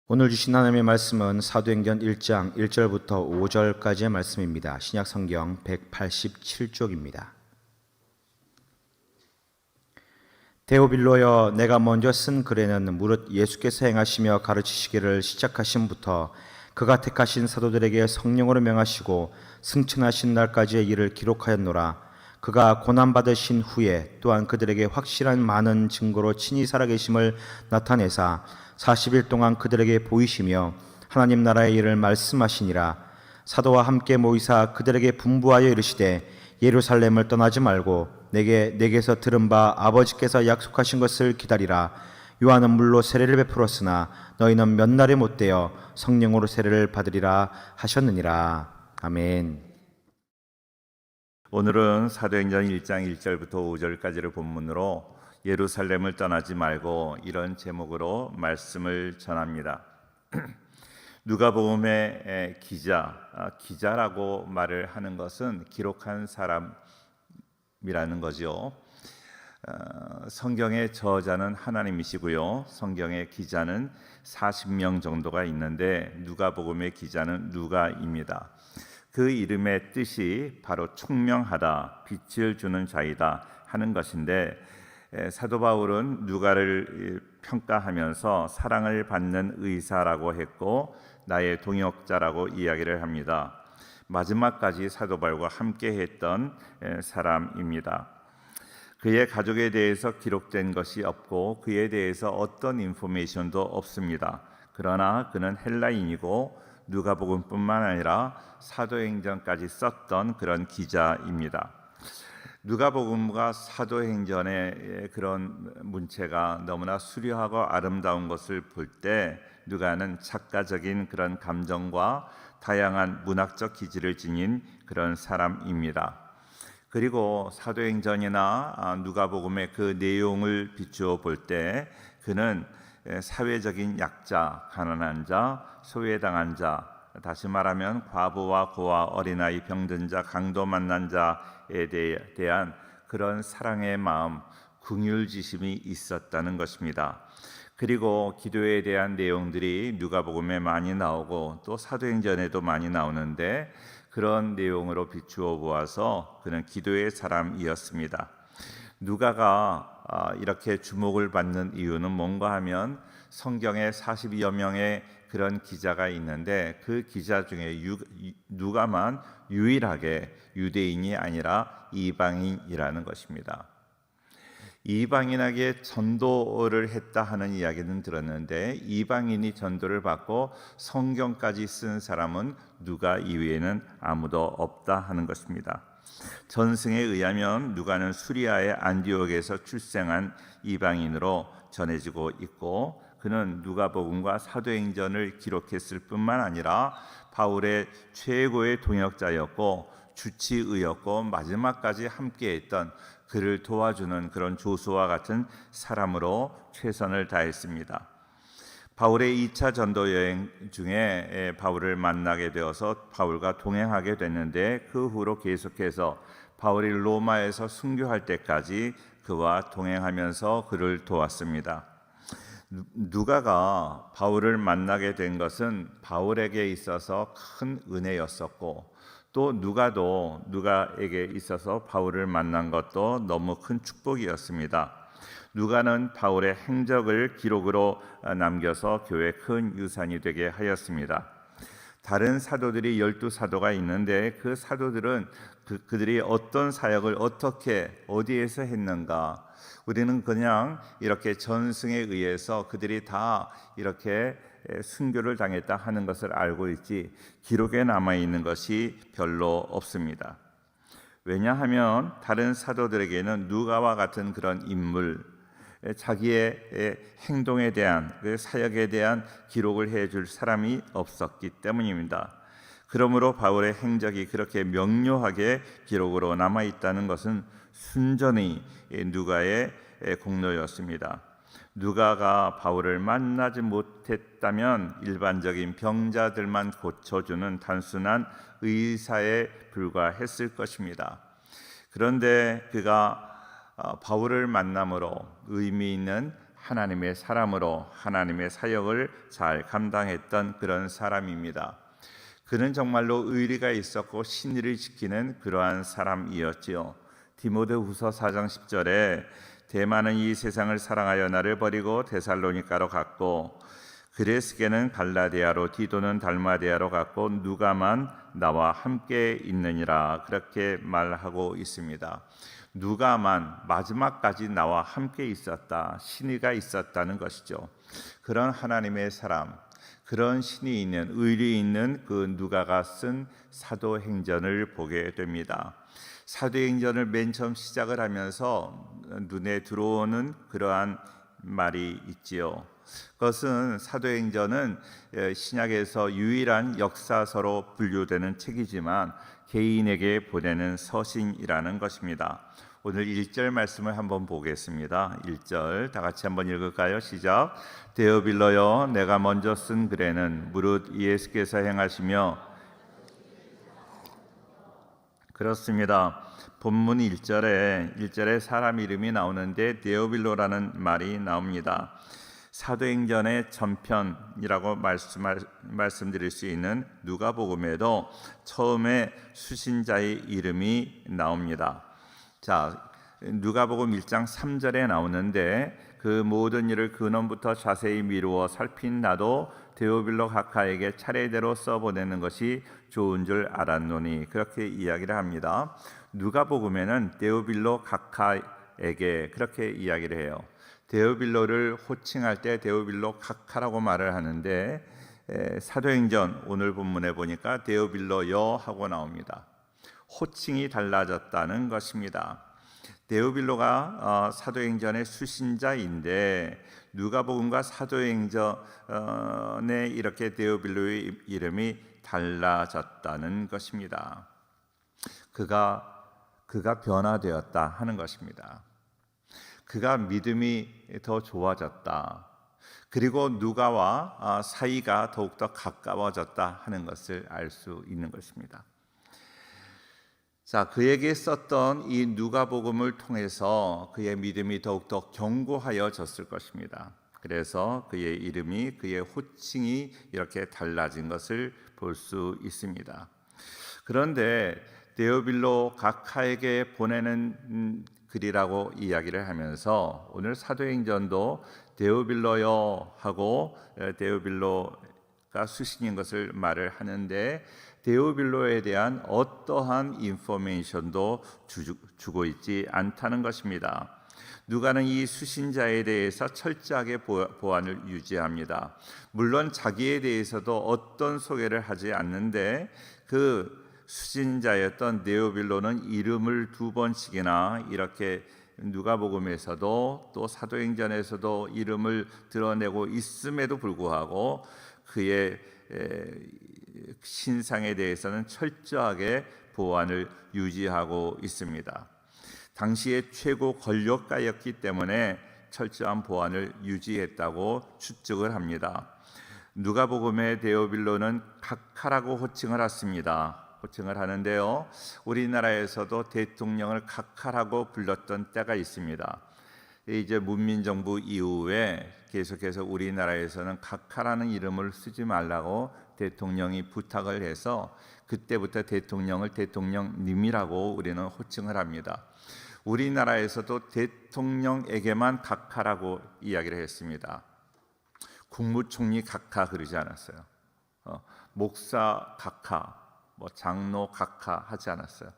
오늘 주신 하나님의 말씀은 사도행전 1장 1절부터 5절까지의 말씀입니다. 신약성경 187쪽입니다. 데오빌로여, 내가 먼저 쓴 글에는 무릇 예수께서 행하시며 가르치시기를 시작하심부터 그가 택하신 사도들에게 성령으로 명하시고 승천하신 날까지의 일을 기록하였노라. 그가 고난받으신 후에 또한 그들에게 확실한 많은 증거로 친히 살아계심을 나타내사 40일 동안 그들에게 보이시며 하나님 나라의 일을 말씀하시니라. 사도와 함께 모이사 그들에게 분부하여 이르시되 예루살렘을 떠나지 말고 내게서 들은 바 아버지께서 약속하신 것을 기다리라. 요한은 물로 세례를 베풀었으나 너희는 몇 날에 못되어 성령으로 세례를 받으리라 하셨느니라. 아멘. 오늘은 사도행전 1장 1절부터 5절까지를 본문으로 예루살렘을 떠나지 말고 이런 제목으로 말씀을 전합니다. 누가복음의 기자라고 말을 하는 것은 기록한 사람이라는 거죠. 성경의 저자는 하나님이시고요. 성경의 기자는 40명 정도가 있는데 누가복음의 기자는 누가입니다. 그 이름의 뜻이 바로 총명하다, 빛을 주는 자이다 하는 것인데, 사도 바울은 누가를 평가하면서 사랑을 받는 의사라고 했고 나의 동역자라고 이야기를 합니다. 마지막까지 사도 바울과 함께 했던 사람입니다. 그의 가족에 대해서 기록된 것이 없고 그에 대해서 어떤 인포메이션도 없습니다. 그러나 그는 헬라인이고 누가복음뿐만 아니라 사도행전까지 썼던 그런 기자입니다. 누가복음과 사도행전의 그런 문체가 너무나 수려하고 아름다운 것을 볼 때 누가는 작가적인 그런 감정과 다양한 문학적 기질을 지닌 그런 사람입니다. 그리고 사도행전이나 누가복음의 그 내용을 비추어 볼 때 그는 사회적인 약자, 가난한 자, 소외당한 자, 다시 말하면 과부와 고아, 어린아이, 병든 자, 강도 만난 자에 대한 그런 사랑의 마음, 긍휼지심이 있었다는 것입니다. 그리고 기도에 대한 내용들이 누가복음에 많이 나오고 또 사도행전에도 많이 나오는데 그런 내용으로 비추어 보아서 그는 기도의 사람이었습니다. 누가가 이렇게 주목을 받는 이유는 뭔가 하면 성경에 40여 명의 그런 기자가 있는데 그 기자 중에 누가만 유일하게 유대인이 아니라 이방인이라는 것입니다. 이방인에게 전도를 했다 하는 이야기는 들었는데 이방인이 전도를 받고 성경까지 쓴 사람은 누가 이외에는 아무도 없다 하는 것입니다. 전승에 의하면 누가는 수리아의 안디옥에서 출생한 이방인으로 전해지고 있고 그는 누가복음과 사도행전을 기록했을 뿐만 아니라 바울의 최고의 동역자였고 주치의였고 마지막까지 함께했던 그를 도와주는 그런 조수와 같은 사람으로 최선을 다했습니다. 바울의 2차 전도 여행 중에 바울을 만나게 되어서 바울과 동행하게 됐는데 그 후로 계속해서 바울이 로마에서 순교할 때까지 그와 동행하면서 그를 도왔습니다. 누가가 바울을 만나게 된 것은 바울에게 있어서 큰 은혜였었고 또 누가에게 있어서 바울을 만난 것도 너무 큰 축복이었습니다. 누가는 바울의 행적을 기록으로 남겨서 교회에 큰 유산이 되게 하였습니다. 다른 사도들이 12사도가 있는데 그 사도들은 그들이 어떤 사역을 어떻게 어디에서 했는가 우리는 그냥 이렇게 전승에 의해서 그들이 다 이렇게 순교를 당했다 하는 것을 알고 있지 기록에 남아있는 것이 별로 없습니다. 왜냐하면 다른 사도들에게는 누가와 같은 그런 인물 자기의 행동에 대한 그 사역에 대한 기록을 해줄 사람이 없었기 때문입니다. 그러므로 바울의 행적이 그렇게 명료하게 기록으로 남아있다는 것은 순전히 누가의 공로였습니다. 누가가 바울을 만나지 못했다면 일반적인 병자들만 고쳐주는 단순한 의사에 불과했을 것입니다. 그런데 그가 바울을 만남으로 의미 있는 하나님의 사람으로 하나님의 사역을 잘 감당했던 그런 사람입니다. 그는 정말로 의리가 있었고 신의를 지키는 그러한 사람이었지요. 디모데후서 4장 10절에 대만은 이 세상을 사랑하여 나를 버리고 데살로니가로 갔고 그레스게는 갈라디아로 디도는 달마디아로 갔고 누가만 나와 함께 있느니라 그렇게 말하고 있습니다. 누가만 마지막까지 나와 함께 있었다. 신의가 있었다는 것이죠. 그런 하나님의 사람, 그런 신이 있는 의리 있는 그 누가가 쓴 사도행전을 보게 됩니다. 사도행전을 맨 처음 시작을 하면서 눈에 들어오는 그러한 말이 있지요. 그것은 사도행전은 신약에서 유일한 역사서로 분류되는 책이지만 개인에게 보내는 서신이라는 것입니다. 오늘 1절 말씀을 한번 보겠습니다. 1절 다 같이 한번 읽을까요? 시작. 데오빌로여 내가 먼저 쓴 글에는 무릇 예수께서 행하시며 그렇습니다. 본문 1절에 사람 이름이 나오는데 데오빌로라는 말이 나옵니다. 사도행전의 전편이라고 말씀드릴 수 있는 누가복음에도 처음에 수신자의 이름이 나옵니다. 자, 누가복음 1장 3절에 나오는데 그 모든 일을 근원부터 자세히 미루어 살핀 나도 데오빌로 각하에게 차례대로 써보내는 것이 좋은 줄 알았노니 그렇게 이야기를 합니다. 누가복음에는 데오빌로 각하에게 그렇게 이야기를 해요. 데오빌로를 호칭할 때 데오빌로 각하라고 말을 하는데 사도행전 오늘 본문에 보니까 데오빌로여 하고 나옵니다. 호칭이 달라졌다는 것입니다. 데오빌로가 사도행전의 수신자인데 누가복음과 사도행전에 이렇게 데오빌로의 이름이 달라졌다는 것입니다. 그가 변화되었다 하는 것입니다. 그가 믿음이 더 좋아졌다. 그리고 누가와 사이가 더욱더 가까워졌다 하는 것을 알 수 있는 것입니다. 자, 그에게 썼던 이 누가복음을 통해서 그의 믿음이 더욱더 견고하여졌을 것입니다. 그래서 그의 이름이 그의 호칭이 이렇게 달라진 것을 볼 수 있습니다. 그런데 데오빌로 각하에게 보내는 글이라고 이야기를 하면서 오늘 사도행전도 데오빌로여 하고 데오빌로가 수신인 것을 말을 하는데 데오빌로에 대한 어떠한 인포메이션도 주고 있지 않다는 것입니다. 누가는 이 수신자에 대해서 철저하게 보안을 유지합니다. 물론 자기에 대해서도 어떤 소개를 하지 않는데 그 수신자였던 데오빌로는 이름을 2번씩이나 이렇게 누가복음에서도 또 사도행전에서도 이름을 드러내고 있음에도 불구하고 그의 신상에 대해서는 철저하게 보안을 유지하고 있습니다. 당시의 최고 권력가였기 때문에 철저한 보안을 유지했다고 추측을 합니다. 누가복음의 데오빌로는 각하라고 호칭을 하는데요. 우리나라에서도 대통령을 각하라고 불렀던 때가 있습니다. 이제 문민정부 이후에 계속해서 우리나라에서는 각하라는 이름을 쓰지 말라고 대통령이 부탁을 해서 그때부터 대통령을 대통령님이라고 우리는 호칭을 합니다. 우리나라에서도 대통령에게만 각하라고 이야기를 했습니다. 국무총리 각하 그러지 않았어요. 목사 각하, 장로 각하 하지 않았어요.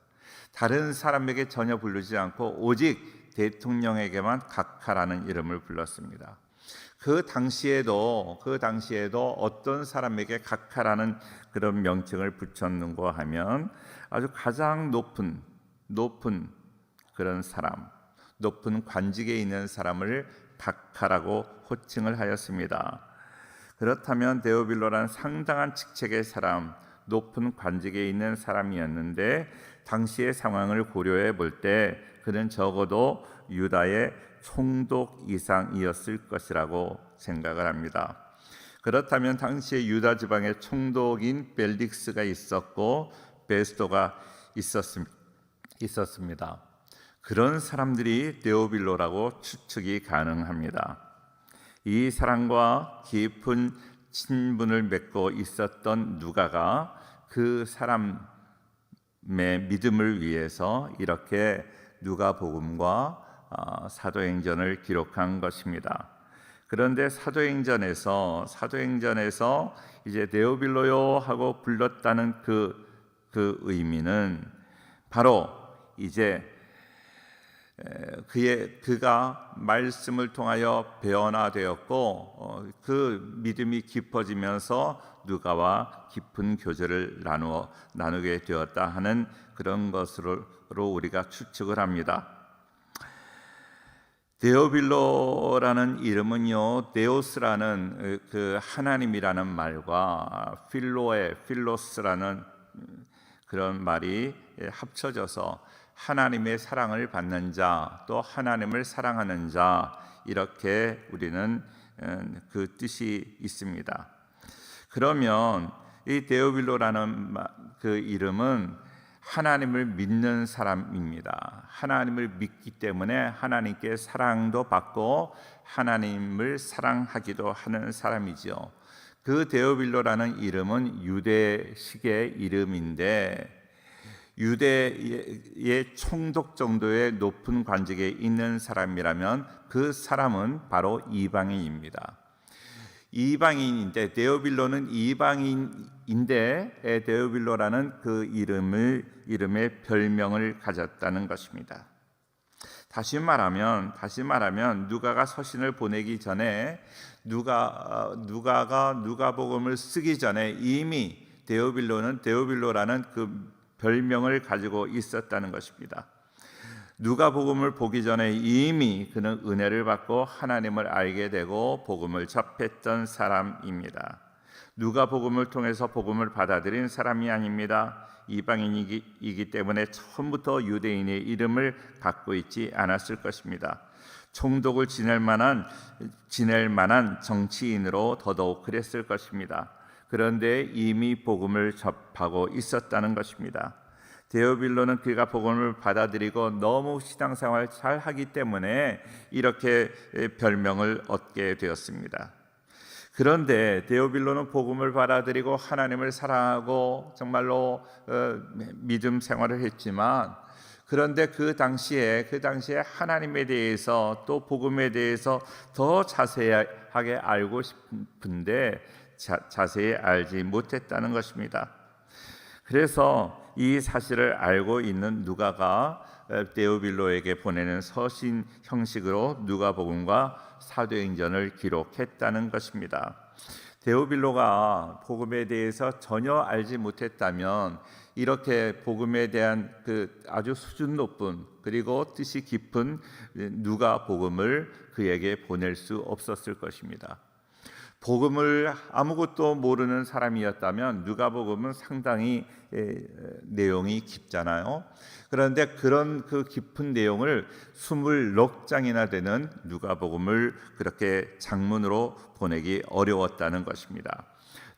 다른 사람에게 전혀 부르지 않고 오직 대통령에게만 각하라는 이름을 불렀습니다. 그 당시에도 어떤 사람에게 각하라는 그런 명칭을 붙였는가 하면 아주 가장 높은 그런 사람, 높은 관직에 있는 사람을 각하라고 호칭을 하였습니다. 그렇다면 데오빌로란 상당한 직책의 사람, 높은 관직에 있는 사람이었는데 당시의 상황을 고려해 볼 때 그는 적어도 유다의 총독 이상이었을 것이라고 생각을 합니다. 그렇다면 당시에 유다 지방의 총독인 벨릭스가 있었고 베스도가 있었습니다. 그런 사람들이 데오빌로라고 추측이 가능합니다. 이 사람과 깊은 친분을 맺고 있었던 누가가 그 사람의 믿음을 위해서 이렇게 누가복음과 사도행전을 기록한 것입니다. 그런데 사도행전에서 이제 데오빌로요 하고 불렀다는 그 의미는 바로 이제 그가 말씀을 통하여 변화되었고 그 믿음이 깊어지면서 누가와 깊은 교제를 나누게 되었다 하는 그런 것으로 우리가 추측을 합니다. 데오빌로라는 이름은요, 데오스라는 그 하나님이라는 말과 필로스라는 그런 말이 합쳐져서 하나님의 사랑을 받는 자, 또 하나님을 사랑하는 자, 이렇게 우리는 그 뜻이 있습니다. 그러면 이 데오빌로라는 그 이름은 하나님을 믿는 사람입니다. 하나님을 믿기 때문에 하나님께 사랑도 받고 하나님을 사랑하기도 하는 사람이지요. 그 데오빌로라는 이름은 유대식의 이름인데 유대의 총독 정도의 높은 관직에 있는 사람이라면 그 사람은 바로 이방인입니다. 이방인인데 데오빌로는 이방인인데 데오빌로라는 그 이름의 별명을 가졌다는 것입니다. 다시 말하면 누가가 서신을 보내기 전에 누가가 누가복음을 쓰기 전에 이미 데오빌로라는 그 별명을 가지고 있었다는 것입니다. 누가복음을 보기 전에 이미 그는 은혜를 받고 하나님을 알게 되고 복음을 접했던 사람입니다. 누가복음을 통해서 복음을 받아들인 사람이 아닙니다. 이방인이기 때문에 처음부터 유대인의 이름을 갖고 있지 않았을 것입니다. 총독을 지낼 만한 정치인으로 더더욱 그랬을 것입니다. 그런데 이미 복음을 접하고 있었다는 것입니다. 데오빌로는 그가 복음을 받아들이고 너무 신앙생활을 잘 하기 때문에 이렇게 별명을 얻게 되었습니다. 그런데 데오빌로는 복음을 받아들이고 하나님을 사랑하고 정말로 믿음 생활을 했지만 그런데 그 당시에 하나님에 대해서 또 복음에 대해서 더 자세하게 알고 싶은데 자세히 알지 못했다는 것입니다. 그래서 이 사실을 알고 있는 누가가 데오빌로에게 보내는 서신 형식으로 누가복음과 사도행전을 기록했다는 것입니다. 데오빌로가 복음에 대해서 전혀 알지 못했다면 이렇게 복음에 대한 그 아주 수준 높은 그리고 뜻이 깊은 누가복음을 그에게 보낼 수 없었을 것입니다. 복음을 아무것도 모르는 사람이었다면 누가복음은 상당히 내용이 깊잖아요. 그런데 그런 그 깊은 내용을 24장이나 되는 누가복음을 그렇게 장문으로 보내기 어려웠다는 것입니다.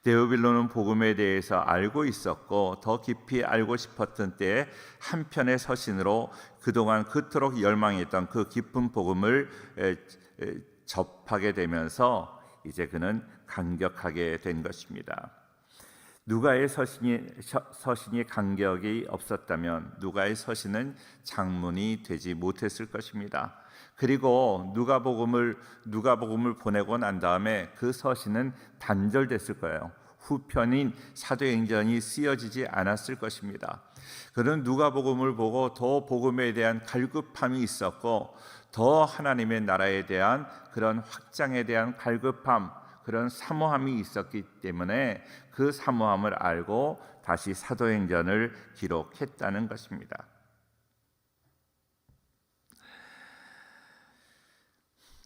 데오빌로는 복음에 대해서 알고 있었고 더 깊이 알고 싶었던 때에 한 편의 서신으로 그동안 그토록 열망했던 그 깊은 복음을 접하게 되면서 이제 그는 감격하게 된 것입니다. 누가의 서신이 간격이 없었다면 누가의 서신은 장문이 되지 못했을 것입니다. 그리고 누가복음을 보내고 난 다음에 그 서신은 단절됐을 거예요. 후편인 사도행전이 쓰여지지 않았을 것입니다. 그는 누가복음을 보고 더 복음에 대한 갈급함이 있었고 더 하나님의 나라에 대한 그런 확장에 대한 갈급함, 그런 사모함이 있었기 때문에 그 사모함을 알고 다시 사도행전을 기록했다는 것입니다.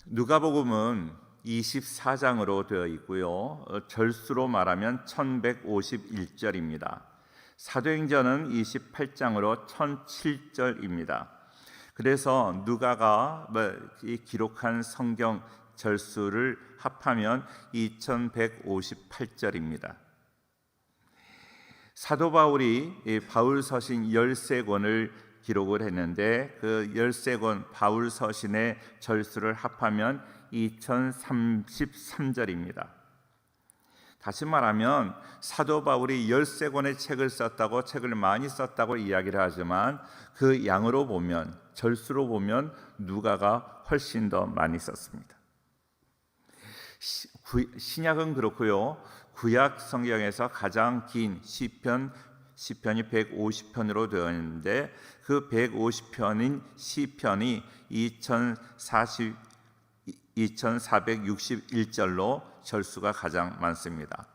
누가복음은 24장으로 되어 있고요. 절수로 말하면 1151절입니다. 사도행전은 28장으로 1007절입니다. 그래서 누가가 기록한 성경 절수를 합하면 2158절입니다. 사도 바울이 바울 서신 13권을 기록을 했는데 그 13권 바울 서신의 절수를 합하면 2033절입니다. 다시 말하면 사도 바울이 13권의 책을 썼다고, 책을 많이 썼다고 이야기를 하지만 그 양으로 보면, 절수로 보면 누가가 훨씬 더 많이 썼습니다. 신약은 그렇고요. 구약 성경에서 가장 긴 시편이 150편으로 되어 있는데 그 150편인 시편이 2461절로 절수가 가장 많습니다.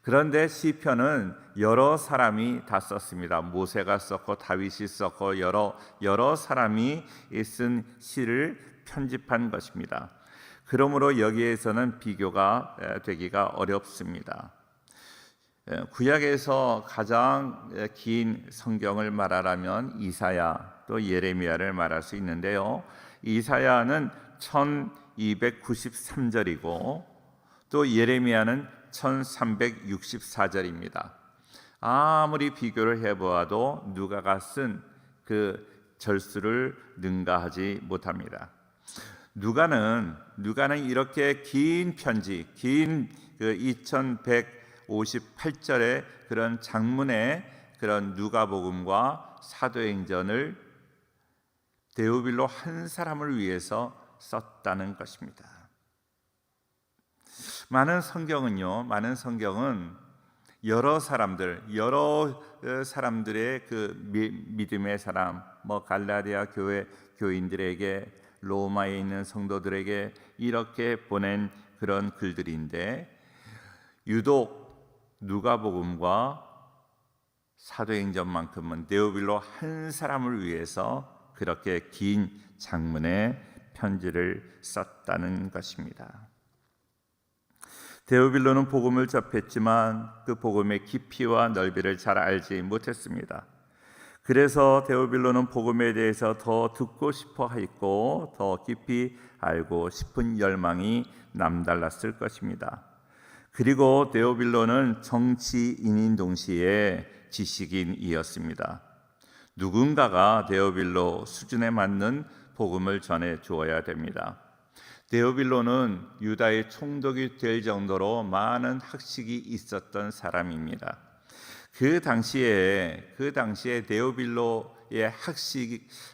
그런데 시편은 여러 사람이 다 썼습니다. 모세가 썼고 다윗이 썼고 여러 사람이 쓴 시를 편집한 것입니다. 그러므로 여기에서는 비교가 되기가 어렵습니다. 구약에서 가장 긴 성경을 말하라면 이사야 또 예레미야를 말할 수 있는데요. 이사야는 1293절이고 또 예레미야는 1364절입니다. 아무리 비교를 해보아도 누가가 쓴 그 절수를 능가하지 못합니다. 누가는 이렇게 긴 편지, 긴 그 2158절의 그런 장문의 그런 누가복음과 사도행전을 데오빌로 한 사람을 위해서 썼다는 것입니다. 많은 성경은 여러 사람들의 그 믿음의 사람, 갈라디아 교인들에게, 로마에 있는 성도들에게 이렇게 보낸 그런 글들인데 유독 누가복음과 사도행전만큼은 데오빌로 한 사람을 위해서 그렇게 긴 장문의 편지를 썼다는 것입니다. 데오빌로는 복음을 접했지만 그 복음의 깊이와 넓이를 잘 알지 못했습니다. 그래서 데오빌로는 복음에 대해서 더 듣고 싶어 했고 더 깊이 알고 싶은 열망이 남달랐을 것입니다. 그리고 데오빌로는 정치인인 동시에 지식인이었습니다. 누군가가 데오빌로 수준에 맞는 복음을 전해 주어야 됩니다. 데오빌로는 유다의 총독이 될 정도로 많은 학식이 있었던 사람입니다. 그 당시에 데오빌로의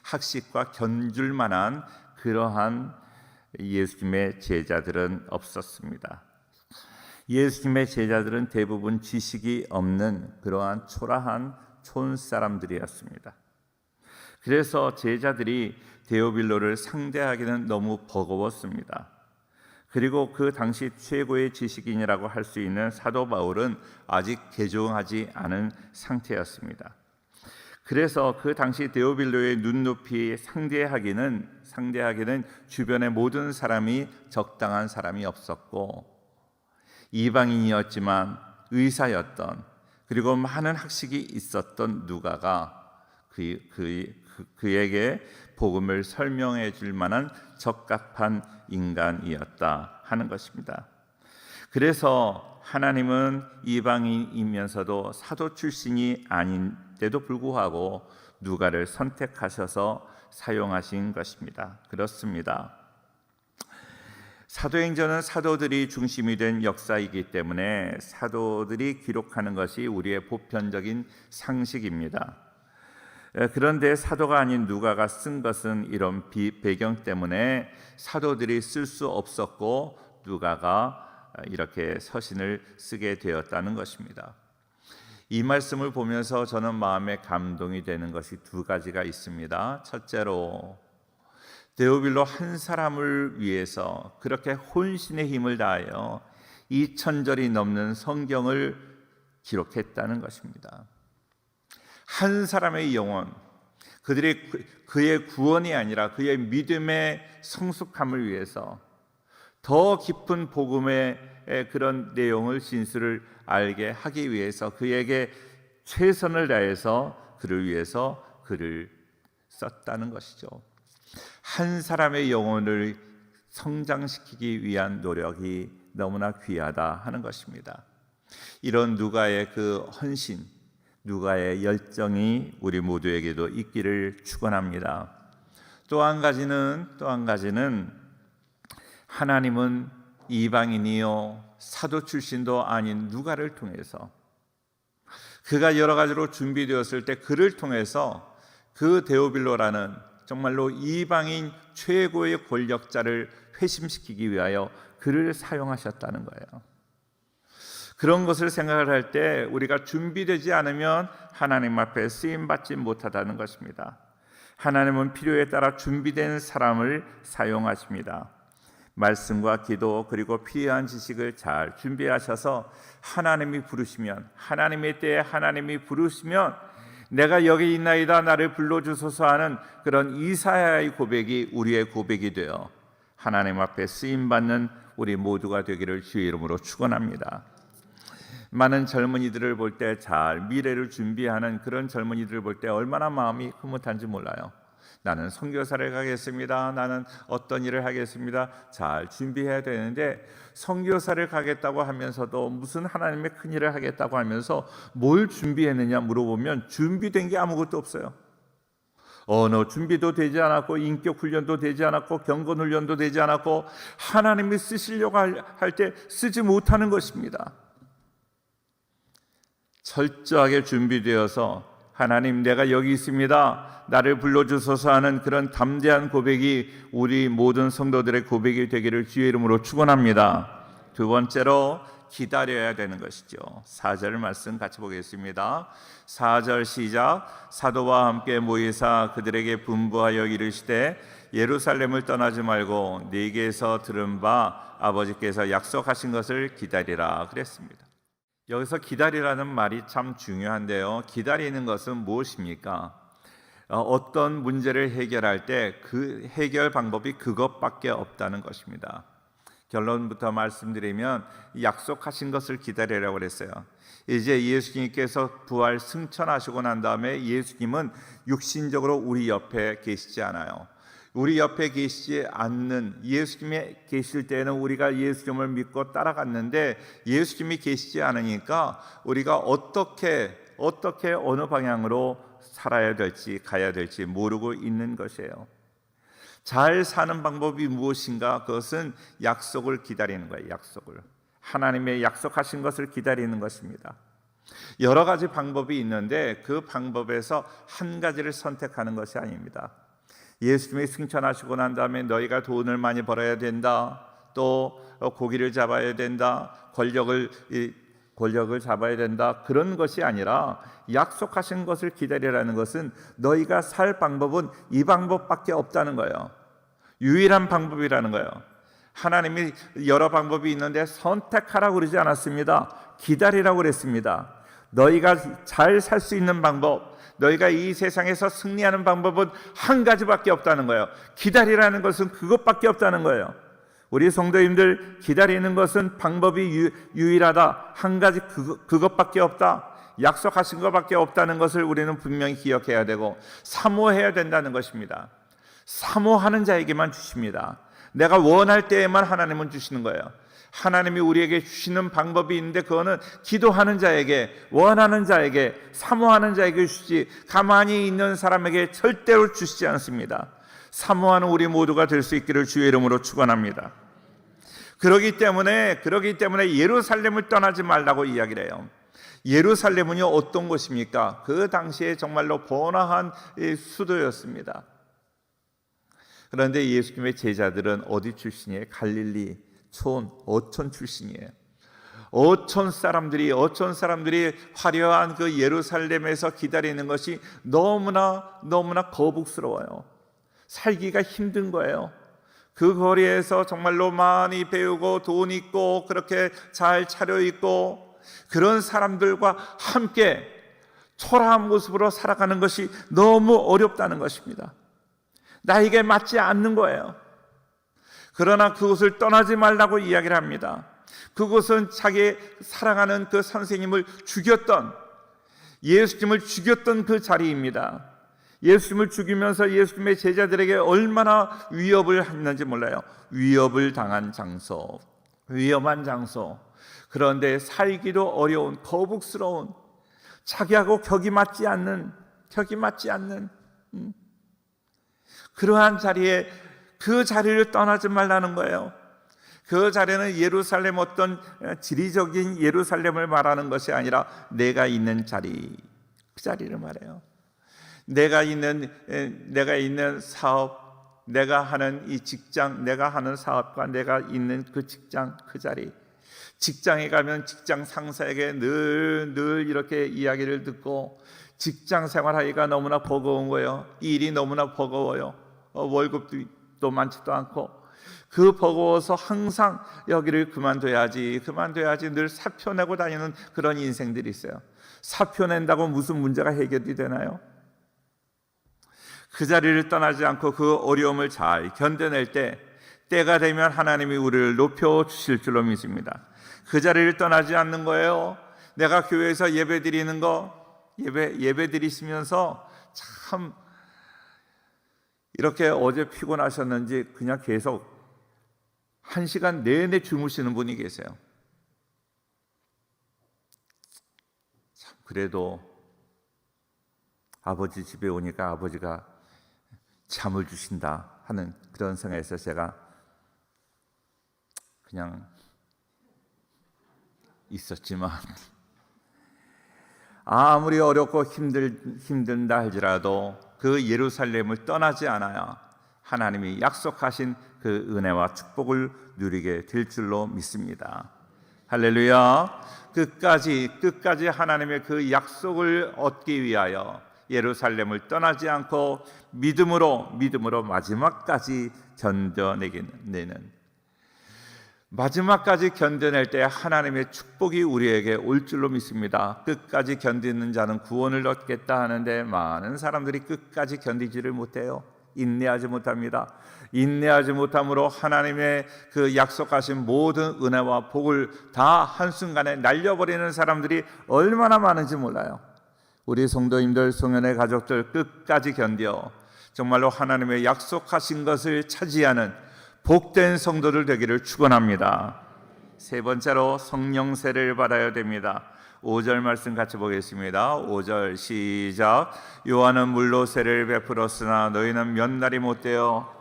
학식과 견줄 만한 그러한 예수님의 제자들은 없었습니다. 예수님의 제자들은 대부분 지식이 없는 그러한 초라한 촌 사람들이었습니다. 그래서 제자들이 데오빌로를 상대하기는 너무 버거웠습니다. 그리고 그 당시 최고의 지식인이라고 할 수 있는 사도 바울은 아직 개종하지 않은 상태였습니다. 그래서 그 당시 데오빌로의 눈높이 상대하기는 주변의 모든 사람이 적당한 사람이 없었고 이방인이었지만 의사였던 그리고 많은 학식이 있었던 누가가 그에게 복음을 설명해 줄 만한 적합한 인간이었다 하는 것입니다. 그래서 하나님은 이방인이면서도 사도 출신이 아닌데도 불구하고 누가를 선택하셔서 사용하신 것입니다. 그렇습니다. 사도행전은 사도들이 중심이 된 역사이기 때문에 사도들이 기록하는 것이 우리의 보편적인 상식입니다. 그런데 사도가 아닌 누가가 쓴 것은 이런 배경 때문에 사도들이 쓸 수 없었고 누가가 이렇게 서신을 쓰게 되었다는 것입니다. 이 말씀을 보면서 저는 마음에 감동이 되는 것이 두 가지가 있습니다. 첫째로 데오빌로 한 사람을 위해서 그렇게 혼신의 힘을 다하여 2000절이 넘는 성경을 기록했다는 것입니다. 한 사람의 영혼, 그의 구원이 아니라 그의 믿음의 성숙함을 위해서 더 깊은 복음의 그런 내용을 진술을 알게 하기 위해서 그에게 최선을 다해서 그를 위해서 글을 썼다는 것이죠. 한 사람의 영혼을 성장시키기 위한 노력이 너무나 귀하다 하는 것입니다. 이런 누가의 그 헌신, 누가의 열정이 우리 모두에게도 있기를 축원합니다. 또 한 가지는 하나님은 이방인이요 사도 출신도 아닌 누가를 통해서 그가 여러 가지로 준비되었을 때 그를 통해서 그 데오빌로라는 정말로 이방인 최고의 권력자를 회심시키기 위하여 그를 사용하셨다는 거예요. 그런 것을 생각을 할 때 우리가 준비되지 않으면 하나님 앞에 쓰임받지 못하다는 것입니다. 하나님은 필요에 따라 준비된 사람을 사용하십니다. 말씀과 기도 그리고 필요한 지식을 잘 준비하셔서 하나님이 부르시면, 하나님의 때에 하나님이 부르시면 내가 여기 있나이다 나를 불러주소서 하는 그런 이사야의 고백이 우리의 고백이 되어 하나님 앞에 쓰임받는 우리 모두가 되기를 주의 이름으로 축원합니다. 많은 젊은이들을 볼 때 잘 미래를 준비하는 그런 젊은이들을 볼 때 얼마나 마음이 흐뭇한지 몰라요. 나는 선교사를 가겠습니다. 나는 어떤 일을 하겠습니다. 잘 준비해야 되는데 선교사를 가겠다고 하면서도 무슨 하나님의 큰 일을 하겠다고 하면서 뭘 준비했느냐 물어보면 준비된 게 아무것도 없어요. 언어 준비도 되지 않았고 인격 훈련도 되지 않았고 경건 훈련도 되지 않았고 하나님이 쓰시려고 할 때 쓰지 못하는 것입니다. 철저하게 준비되어서 하나님 내가 여기 있습니다. 나를 불러주소서 하는 그런 담대한 고백이 우리 모든 성도들의 고백이 되기를 주의 이름으로 축원합니다. 두 번째로 기다려야 되는 것이죠. 4절 말씀 같이 보겠습니다. 4절 시작. 사도와 함께 모이사 그들에게 분부하여 이르시되 예루살렘을 떠나지 말고 네게서 들은 바 아버지께서 약속하신 것을 기다리라 그랬습니다. 여기서 기다리라는 말이 참 중요한데요. 기다리는 것은 무엇입니까? 어떤 문제를 해결할 때 그 해결 방법이 그것밖에 없다는 것입니다. 결론부터 말씀드리면 약속하신 것을 기다리라고 그랬어요. 이제 예수님께서 부활 승천하시고 난 다음에 예수님은 육신적으로 우리 옆에 계시지 않아요. 우리 옆에 계시지 않는 예수님이 계실 때는 우리가 예수님을 믿고 따라갔는데 예수님이 계시지 않으니까 우리가 어떻게 어느 방향으로 살아야 될지 가야 될지 모르고 있는 것이에요. 잘 사는 방법이 무엇인가? 그것은 약속을 기다리는 거예요. 약속을. 하나님의 약속하신 것을 기다리는 것입니다. 여러 가지 방법이 있는데 그 방법에서 한 가지를 선택하는 것이 아닙니다. 예수님이 승천하시고 난 다음에 너희가 돈을 많이 벌어야 된다. 또 고기를 잡아야 된다. 권력을 잡아야 된다. 그런 것이 아니라 약속하신 것을 기다리라는 것은 너희가 살 방법은 이 방법밖에 없다는 거예요. 유일한 방법이라는 거예요. 하나님이 여러 방법이 있는데 선택하라고 그러지 않았습니다. 기다리라고 그랬습니다. 너희가 잘 살 수 있는 방법, 너희가 이 세상에서 승리하는 방법은 한 가지밖에 없다는 거예요. 기다리라는 것은 그것밖에 없다는 거예요. 우리 성도님들, 기다리는 것은 방법이 유일하다. 한 가지 그것밖에 없다. 약속하신 것밖에 없다는 것을 우리는 분명히 기억해야 되고 사모해야 된다는 것입니다. 사모하는 자에게만 주십니다. 내가 원할 때에만 하나님은 주시는 거예요. 하나님이 우리에게 주시는 방법이 있는데 그거는 기도하는 자에게, 원하는 자에게, 사모하는 자에게 주시지 가만히 있는 사람에게 절대로 주시지 않습니다. 사모하는 우리 모두가 될 수 있기를 주의 이름으로 축원합니다. 그러기 때문에 예루살렘을 떠나지 말라고 이야기를 해요. 예루살렘은요 어떤 곳입니까? 그 당시에 정말로 번화한 수도였습니다. 그런데 예수님의 제자들은 어디 출신이에요? 갈릴리 어촌 출신이에요. 어촌 사람들이 화려한 그 예루살렘에서 기다리는 것이 너무나 거북스러워요. 살기가 힘든 거예요. 그 거리에서 정말로 많이 배우고 돈 있고 그렇게 잘 차려입고 그런 사람들과 함께 초라한 모습으로 살아가는 것이 너무 어렵다는 것입니다. 나에게 맞지 않는 거예요. 그러나 그곳을 떠나지 말라고 이야기를 합니다. 그곳은 자기 사랑하는 그 선생님을 죽였던, 예수님을 죽였던 그 자리입니다. 예수님을 죽이면서 예수님의 제자들에게 얼마나 위협을 했는지 몰라요. 위협을 당한 장소, 위험한 장소. 그런데 살기도 어려운, 거북스러운, 자기하고 격이 맞지 않는 그러한 자리에 그 자리를 떠나지 말라는 거예요. 그 자리는 예루살렘 어떤 지리적인 예루살렘을 말하는 것이 아니라 내가 있는 자리, 그 자리를 말해요. 내가 있는 사업, 내가 하는 이 직장, 내가 하는 사업과 내가 있는 그 직장, 그 자리. 직장에 가면 직장 상사에게 늘 이렇게 이야기를 듣고 직장 생활하기가 너무나 버거운 거예요. 일이 너무나 버거워요. 월급도 많지도 않고 그 버거워서 항상 여기를 그만둬야지 늘 사표 내고 다니는 그런 인생들이 있어요. 사표 낸다고 무슨 문제가 해결이 되나요? 그 자리를 떠나지 않고 그 어려움을 잘 견뎌낼 때가 되면 하나님이 우리를 높여주실 줄로 믿습니다. 그 자리를 떠나지 않는 거예요. 내가 교회에서 예배 드리는 거, 예배 드리시면서 참 이렇게 어제 피곤하셨는지 그냥 계속 1시간 내내 주무시는 분이 계세요. 참 그래도 아버지 집에 오니까 아버지가 잠을 주신다 하는 그런 생각에서 제가 그냥 있었지만 아무리 어렵고 힘든다 할지라도 그 예루살렘을 떠나지 않아야 하나님이 약속하신 그 은혜와 축복을 누리게 될 줄로 믿습니다. 할렐루야. 끝까지 하나님의 그 약속을 얻기 위하여 예루살렘을 떠나지 않고 믿음으로 마지막까지 견뎌내는, 마지막까지 견뎌낼 때 하나님의 축복이 우리에게 올 줄로 믿습니다. 끝까지 견디는 자는 구원을 얻겠다 하는데 많은 사람들이 끝까지 견디지를 못해요. 인내하지 못합니다. 인내하지 못함으로 하나님의 그 약속하신 모든 은혜와 복을 다 한순간에 날려버리는 사람들이 얼마나 많은지 몰라요. 우리 성도님들, 성현의 가족들 끝까지 견뎌 정말로 하나님의 약속하신 것을 차지하는 복된 성도들 되기를 축원합니다. 세 번째로 성령 세례를 받아야 됩니다. 5절 말씀 같이 보겠습니다. 5절 시작. 요한은 물로 세례를 베풀었으나 너희는 몇 날이 못되어.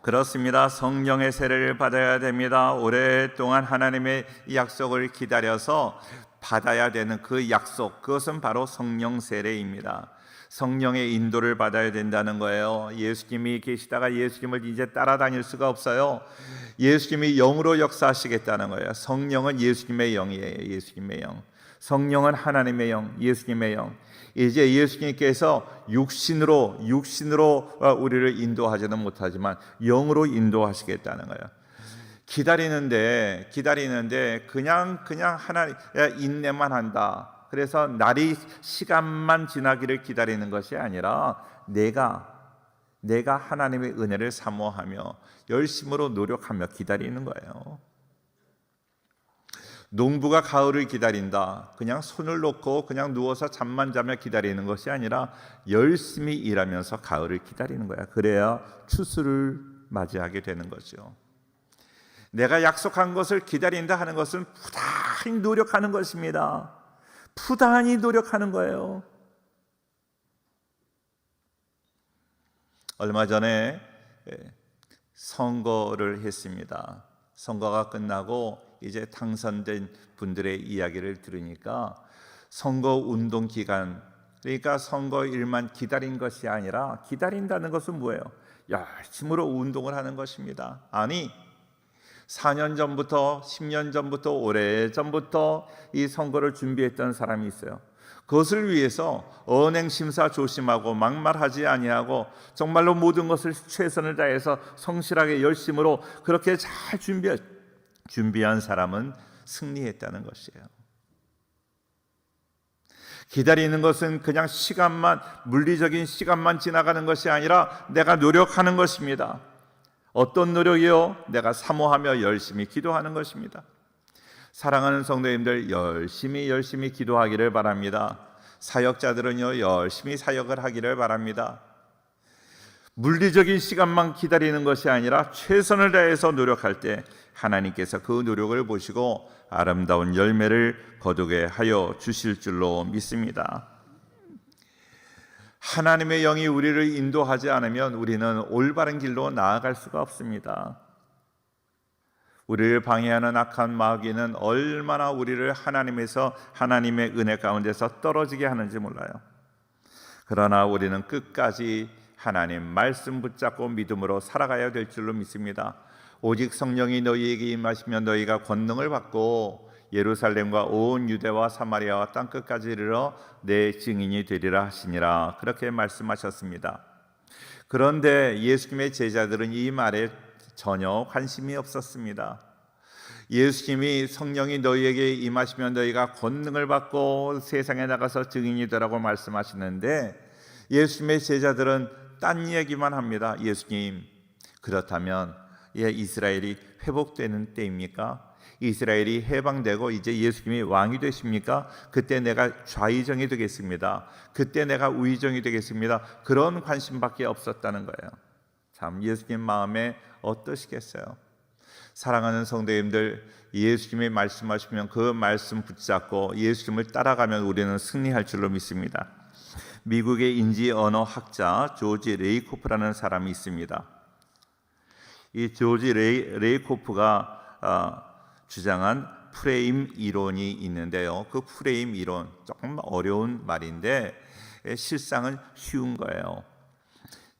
그렇습니다. 성령의 세례를 받아야 됩니다. 오랫동안 하나님의 약속을 기다려서 받아야 되는 그 약속, 그것은 바로 성령 세례입니다. 성령의 인도를 받아야 된다는 거예요. 예수님이 계시다가 예수님을 이제 따라다닐 수가 없어요. 예수님이 영으로 역사하시겠다는 거예요. 성령은 예수님의 영이에요. 예수님의 영. 성령은 하나님의 영, 예수님의 영. 이제 예수님께서 육신으로 우리를 인도하지는 못하지만 영으로 인도하시겠다는 거예요. 기다리는데 그냥 하나님 인내만 한다. 그래서 날이 시간만 지나기를 기다리는 것이 아니라 내가 하나님의 은혜를 사모하며 열심으로 노력하며 기다리는 거예요. 농부가 가을을 기다린다. 그냥 손을 놓고 그냥 누워서 잠만 자며 기다리는 것이 아니라 열심히 일하면서 가을을 기다리는 거야. 그래야 추수를 맞이하게 되는 거죠. 내가 약속한 것을 기다린다 하는 것은 부단히 노력하는 것입니다. 부단히 노력하는 거예요. 얼마 전에 선거를 했습니다. 선거가 끝나고 이제 당선된 분들의 이야기를 들으니까 선거 운동 기간, 그러니까 선거일만 기다린 것이 아니라 기다린다는 것은 뭐예요? 열심으로 운동을 하는 것입니다. 아니 4년 전부터 10년 전부터 오래전부터 이 선거를 준비했던 사람이 있어요. 그것을 위해서 언행심사 조심하고 막말하지 아니하고 정말로 모든 것을 최선을 다해서 성실하게 열심으로 그렇게 잘 준비한 사람은 승리했다는 것이에요. 기다리는 것은 그냥 물리적인 시간만 지나가는 것이 아니라 내가 노력하는 것입니다. 어떤 노력이요? 내가 사모하며 열심히 기도하는 것입니다. 사랑하는 성도님들, 열심히 기도하기를 바랍니다. 사역자들은요, 열심히 사역을 하기를 바랍니다. 물리적인 시간만 기다리는 것이 아니라 최선을 다해서 노력할 때 하나님께서 그 노력을 보시고 아름다운 열매를 거두게 하여 주실 줄로 믿습니다. 하나님의 영이 우리를 인도하지 않으면 우리는 올바른 길로 나아갈 수가 없습니다. 우리를 방해하는 악한 마귀는 얼마나 우리를 하나님의 은혜 가운데서 떨어지게 하는지 몰라요. 그러나 우리는 끝까지 하나님 말씀 붙잡고 믿음으로 살아가야 될 줄로 믿습니다. 오직 성령이 너희에게 임하시면 너희가 권능을 받고 예루살렘과 온 유대와 사마리아와 땅끝까지 이르러 내 증인이 되리라 하시니라, 그렇게 말씀하셨습니다. 그런데 예수님의 제자들은 이 말에 전혀 관심이 없었습니다. 예수님이 성령이 너희에게 임하시면 너희가 권능을 받고 세상에 나가서 증인이 되라고 말씀하시는데 예수님의 제자들은 딴 얘기만 합니다. 예수님, 그렇다면 이스라엘이 회복되는 때입니까? 이스라엘이 해방되고 이제 예수님이 왕이 되십니까? 그때 내가 좌의정이 되겠습니다. 그때 내가 우의정이 되겠습니다. 그런 관심밖에 없었다는 거예요. 참 예수님 마음에 어떠시겠어요? 사랑하는 성도님들, 예수님이 말씀하시면 그 말씀 붙잡고 예수님을 따라가면 우리는 승리할 줄로 믿습니다. 미국의 인지 언어 학자 조지 레이코프라는 사람이 있습니다. 이 조지 레이코프가 주장한 프레임 이론이 있는데요. 그 프레임 이론, 조금 어려운 말인데 실상은 쉬운 거예요.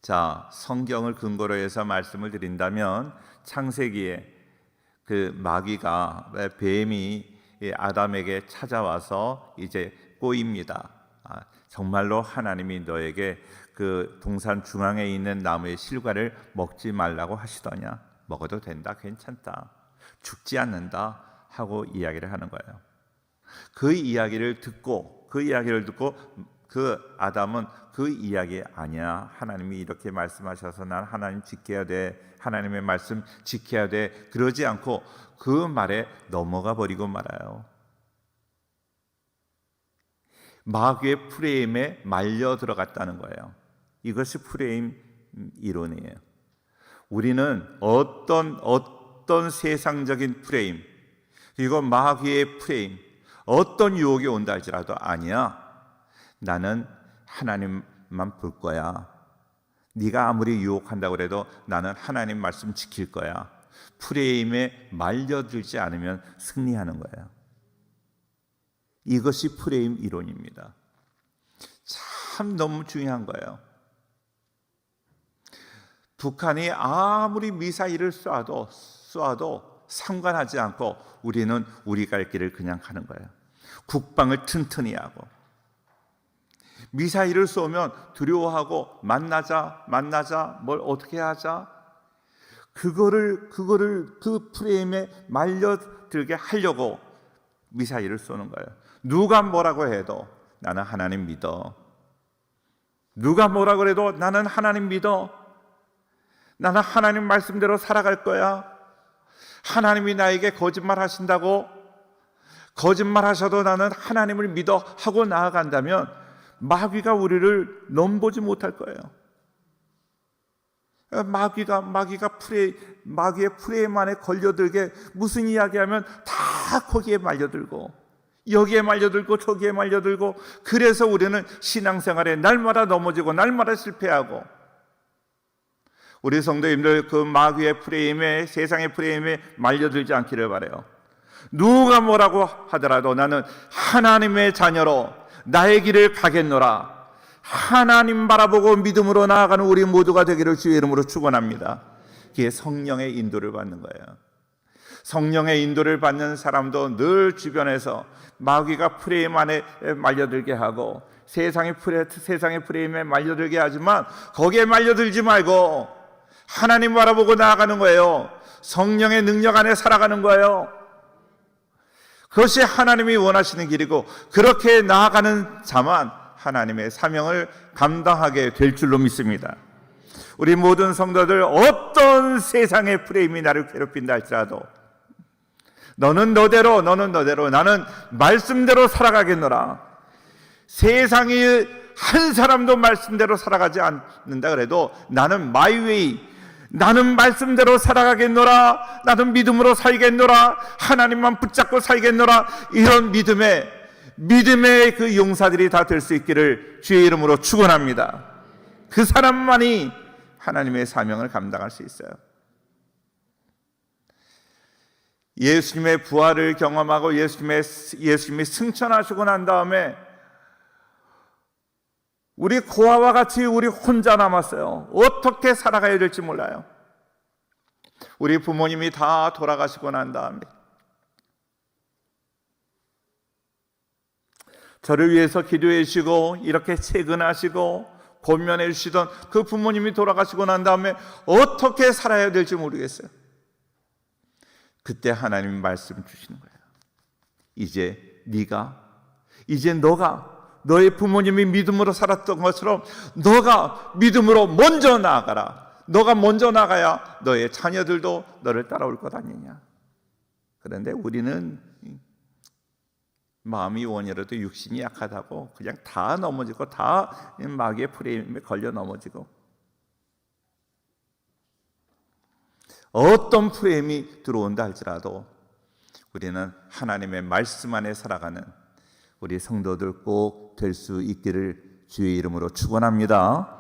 자, 성경을 근거로 해서 말씀을 드린다면 창세기에 그 마귀가, 뱀이 아담에게 찾아와서 이제 꼬입니다. 정말로 하나님이 너에게 그 동산 중앙에 있는 나무의 실과를 먹지 말라고 하시더냐? 먹어도 된다, 괜찮다, 죽지 않는다 하고 이야기를 하는 거예요. 그 이야기를 듣고 그 아담은 그 이야기 아니야, 하나님이 이렇게 말씀하셔서 난 하나님 지켜야 돼, 하나님의 말씀 지켜야 돼, 그러지 않고 그 말에 넘어가 버리고 말아요. 마귀의 프레임에 말려 들어갔다는 거예요. 이것이 프레임 이론이에요. 우리는 어떤 세상적인 프레임, 그리고 마귀의 프레임, 어떤 유혹이 온다 할지라도 아니야, 나는 하나님만 볼 거야, 네가 아무리 유혹한다고 해도 나는 하나님 말씀 지킬 거야, 프레임에 말려들지 않으면 승리하는 거예요. 이것이 프레임 이론입니다. 참 너무 중요한 거예요. 북한이 아무리 미사일을 쏴도 상관하지 않고 우리는 우리 갈 길을 그냥 가는 거예요. 국방을 튼튼히 하고, 미사일을 쏘면 두려워하고 만나자 뭘 어떻게 하자, 그거를 그 프레임에 말려들게 하려고 미사일을 쏘는 거예요. 누가 뭐라고 해도 나는 하나님 믿어. 누가 뭐라고 해도 나는 하나님 믿어. 나는 하나님 말씀대로 살아갈 거야. 하나님이 나에게 거짓말 하신다고, 거짓말 하셔도 나는 하나님을 믿어 하고 나아간다면 마귀가 우리를 넘보지 못할 거예요. 마귀의 프레임 안에 걸려들게 무슨 이야기하면 다 거기에 말려들고, 여기에 말려들고 저기에 말려들고, 그래서 우리는 신앙생활에 날마다 넘어지고 날마다 실패하고, 우리 성도님들 그 마귀의 프레임에, 세상의 프레임에 말려들지 않기를 바라요. 누가 뭐라고 하더라도 나는 하나님의 자녀로 나의 길을 가겠노라, 하나님 바라보고 믿음으로 나아가는 우리 모두가 되기를 주의 이름으로 축원합니다. 그게 성령의 인도를 받는 거예요. 성령의 인도를 받는 사람도 늘 주변에서 마귀가 프레임 안에 말려들게 하고 세상의 프레임에 말려들게 하지만 거기에 말려들지 말고 하나님 바라보고 나아가는 거예요. 성령의 능력 안에 살아가는 거예요. 그것이 하나님이 원하시는 길이고, 그렇게 나아가는 자만 하나님의 사명을 감당하게 될 줄로 믿습니다. 우리 모든 성도들, 어떤 세상의 프레임이 나를 괴롭힌다 할지라도 너는 너대로 나는 말씀대로 살아가겠노라. 세상이 한 사람도 말씀대로 살아가지 않는다 그래도 나는 my way, 나는 말씀대로 살아가겠노라, 나는 믿음으로 살겠노라, 하나님만 붙잡고 살겠노라, 이런 믿음에 믿음의 그 용사들이 다 될 수 있기를 주의 이름으로 축원합니다. 그 사람만이 하나님의 사명을 감당할 수 있어요. 예수님의 부활을 경험하고 예수님이 승천하시고 난 다음에 우리 고아와 같이 우리 혼자 남았어요. 어떻게 살아가야 될지 몰라요. 우리 부모님이 다 돌아가시고 난 다음에 저를 위해서 기도해 주시고 이렇게 채근하시고 권면해 주시던 그 부모님이 돌아가시고 난 다음에 어떻게 살아야 될지 모르겠어요. 그때 하나님이 말씀 주시는 거예요. 이제 너가 너의 부모님이 믿음으로 살았던 것처럼 너가 믿음으로 먼저 나아가라. 너가 먼저 나가야 너의 자녀들도 너를 따라올 것 아니냐. 그런데 우리는 마음이 원이라도 육신이 약하다고 그냥 다 넘어지고 다 마귀의 프레임에 걸려 넘어지고 어떤 프레임이 들어온다 할지라도 우리는 하나님의 말씀 안에 살아가는 우리 성도들 꼭 될 수 있기를 주의 이름으로 축원합니다.